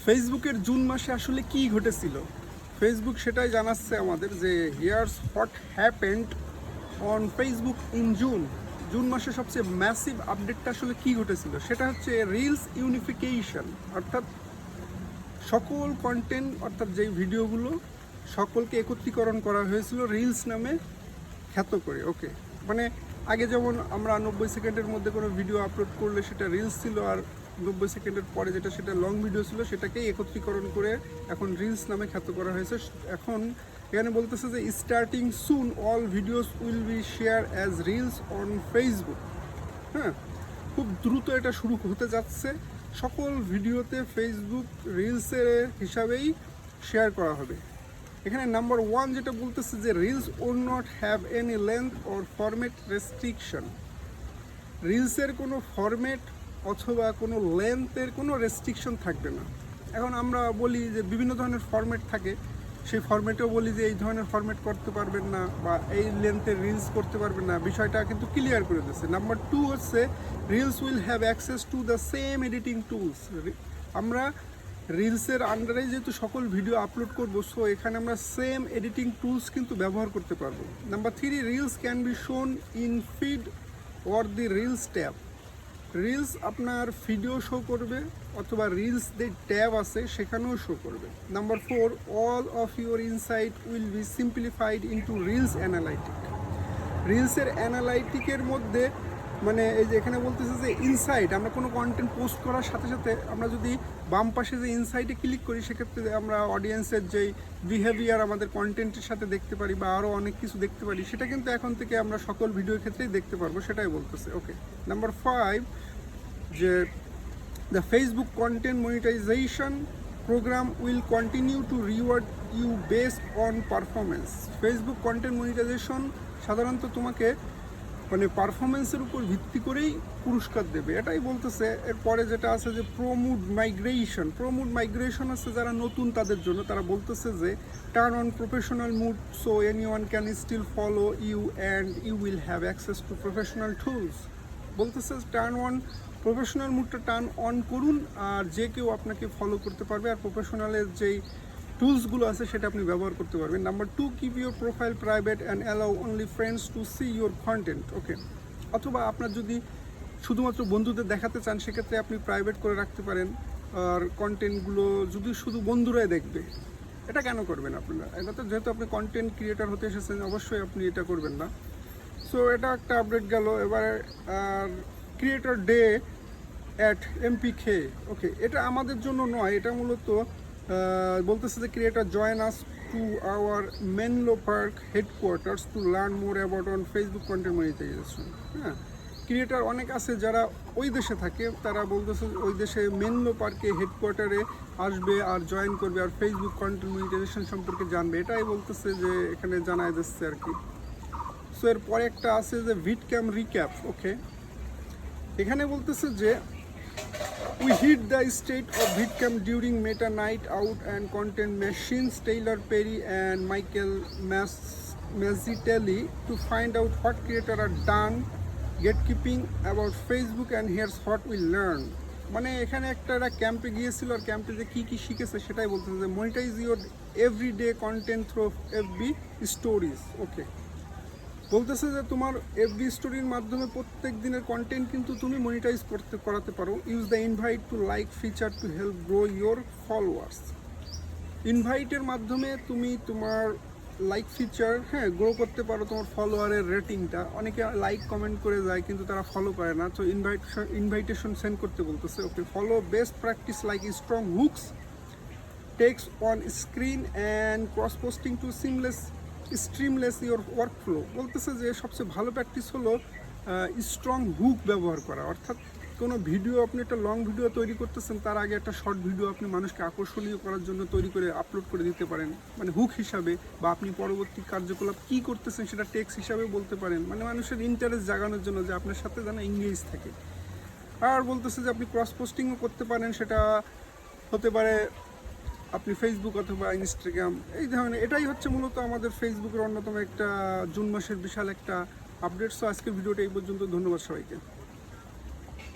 ফেসবুকের জুন মাসে আসলে কি ঘটেছিল? ফেসবুক সেটাই জানাচ্ছে আমাদের যে here's what happened on Facebook in June. June মাসে সবচেয়ে ম্যাসিভ আপডেটটা আসলে কি ঘটেছিল সেটা হচ্ছে রিলস ইউনিফিকেশন, অর্থাৎ সকল কন্টেন্ট অর্থাৎ যেই ভিডিওগুলো সকলকে একত্রীকরণ করা হয়েছিল রিলস নামে খ্যাত করে। ওকে, মানে আগে যেমন আমরা 90 সেকেন্ডের মধ্যে কোনো ভিডিও আপলোড করলে সেটা রিলস ছিল, আর 90 সেকেন্ডের পরে যেটা সেটা লং ভিডিও ছিল সেটাকেই একত্রীকরণ করে এখন রিলস নামে খ্যাত করা হয়েছে। এখন এখানে বলতেছে যে starting soon all videos will be share as reels on Facebook. হ্যাঁ, খুব দ্রুত এটা শুরু হতে যাচ্ছে। সকল ভিডিওতে ফেসবুক রিলসের হিসাবেই শেয়ার করা হবে। এখানে নাম্বার 1 যেটা বলতেছে যে reels will not have any length or format restriction. রিলসের কোনো ফরম্যাট অথবা কোনো লেন্থের কোনো রেস্ট্রিকশন থাকবে না। এখন আমরা বলি যে বিভিন্ন ধরনের ফরম্যাট থাকে, সেই ফরম্যাটেও বলি যে এই ধরনের ফরম্যাট করতে পারবেন না বা এই লেন্থের রিলস করতে পারবেন না, বিষয়টা কিন্তু ক্লিয়ার করে দিচ্ছে। নাম্বার 2 হচ্ছে reels will have access to the same editing tools. আমরা রিলসের আন্ডারে যেহেতু সকল ভিডিও আপলোড করব, সো এখানে আমরা সেম এডিটিং টুলস কিন্তু ব্যবহার করতে পারবো। Number 3, reels can be shown in feed or the reels tab. Reels আপনার ভিডিও শো করবে অথবা রিলস যে ট্যাব আছে সেখানেও শো করবে। Number 4, all of your insight will be simplified into reels analytic. রিলসের অ্যানালাইটিকের মধ্যে মানে এই যে এখানে বলতেছে যে ইনসাইট, আমরা কোনো কন্টেন্ট পোস্ট করার সাথে সাথে আমরা যদি বাম পাশে যে ইনসাইটে ক্লিক করি সেক্ষেত্রে আমরা অডিয়েন্সের যেই বিহেভিয়ার আমাদের কন্টেন্টের সাথে দেখতে পারি বা আরও অনেক কিছু দেখতে পারি, সেটা কিন্তু এখন থেকে আমরা সকল ভিডিওর ক্ষেত্রেই দেখতে পারবো, সেটাই বলতেছে। ওকে, নাম্বার 5, যে the Facebook content monetization program will continue to reward you based on performance. Facebook content monetization সাধারণত তোমাকে মানে পারফরমেন্সের উপর ভিত্তি করেই পুরস্কার দেবে, এটাই বলতেছে। এরপরে যেটা আছে যে প্রমোট মাইগ্রেশন আছে যারা নতুন তাদের জন্য, তারা বলতেছে যে turn on professional mode so anyone can still follow you and you will have access to professional tools. বলতেছে টার্ন অন প্রফেশনাল মুডটা টার্ন অন করুন, আর যে কেউ আপনাকে ফলো করতে পারবে আর প্রফেশনালের যেই টুলসগুলো আছে সেটা আপনি ব্যবহার করতে পারবেন। Number 2, keep your profile private and allow only friends to see your content. Okay, অথবা আপনার যদি শুধুমাত্র বন্ধুদের দেখাতে চান সেক্ষেত্রে আপনি প্রাইভেট করে রাখতে পারেন, আর কন্টেন্টগুলো যদি শুধু বন্ধুরাই দেখবে, এটা কেন করবেন আপনারা? এটা তো যেহেতু আপনি কন্টেন্ট ক্রিয়েটার হতে এসেছেন অবশ্যই আপনি এটা করবেন না। সো এটা একটা আপডেট গেল। এবার আর ক্রিয়েটর ডে অ্যাট এমপিকে। ওকে, এটা আমাদের জন্য নয়, এটা মূলত বলতেছে যে creator join us to our Menlo Park headquarters to learn more about on Facebook content monetization. হ্যাঁ, ক্রিয়েটর অনেক আছে যারা ওই দেশে থাকে, তারা বলতেছে ওই দেশে মেনলো পার্কে হেডকোয়ার্টারে আসবে আর জয়েন করবে আর ফেসবুক কন্টেন্ট মনিটাইজেশন সম্পর্কে জানবে, এটাই বলতেছে যে এখানে জানায় যাচ্ছে আর কি। সো এরপরে একটা আছে যে ভিডক্যাম রিক্যাপ। ওকে, এখানে বলতেছে যে we hit the state of VidCam during Meta Night Out and Content Machines, Taylor Perry and Michael Mazzitelli, to find out what creators are done gatekeeping about Facebook, and here's what we learned. মানে এখানে একটা ক্যাম্পে গিয়েছিল আর ক্যাম্পে যে কী কী শিখেছে সেটাই বলতেছে যে monetise your everyday content through FB stories. Okay, বলতেছে যে তোমার এফবি স্টোরির মাধ্যমে প্রত্যেক দিনের কন্টেন্ট কিন্তু তুমি মনিটাইজ করাতে পারো। Use the invite to like feature to help grow your followers. ইনভাইটের মাধ্যমে তুমি তোমার লাইক ফিচার গ্রো করতে পারো তোমার ফলোয়ারের রেটিংটা। অনেকে লাইক কমেন্ট করে যায় কিন্তু তারা ফলো করে না, তো ইনভাইটেশন সেন্ড করতে বলতেছে। Okay, follow best practice like strong hooks, text on screen and cross posting to streamless your workflow. বলতেছে যে সবচেয়ে ভালো প্র্যাকটিস হলো স্ট্রং হুক ব্যবহার করা, অর্থাৎ কোনো ভিডিও আপনি একটা লং ভিডিও তৈরি করতেছেন তার আগে একটা শর্ট ভিডিও আপনি মানুষকে আকর্ষণীয় করার জন্য তৈরি করে আপলোড করে দিতে পারেন, মানে হুক হিসাবে, বা আপনি পরবর্তী কার্যকলাপ কী করতেছেন সেটা টেক্সট হিসাবে বলতে পারেন, মানে মানুষের ইন্টারেস্ট জাগানোর জন্য যে আপনার সাথে যেন এঙ্গেজ থাকে। আর বলতেছে যে আপনি ক্রস পোস্টিংও করতে পারেন, সেটা হতে পারে আপনি ফেসবুক অথবা ইনস্টাগ্রাম, এই ধরনের। এটাই হচ্ছে মূলত আমাদের ফেসবুকের অন্যতম একটা জুন মাসের বিশাল একটা আপডেট। সো আজকের ভিডিওটা এই পর্যন্ত, ধন্যবাদ সবাইকে।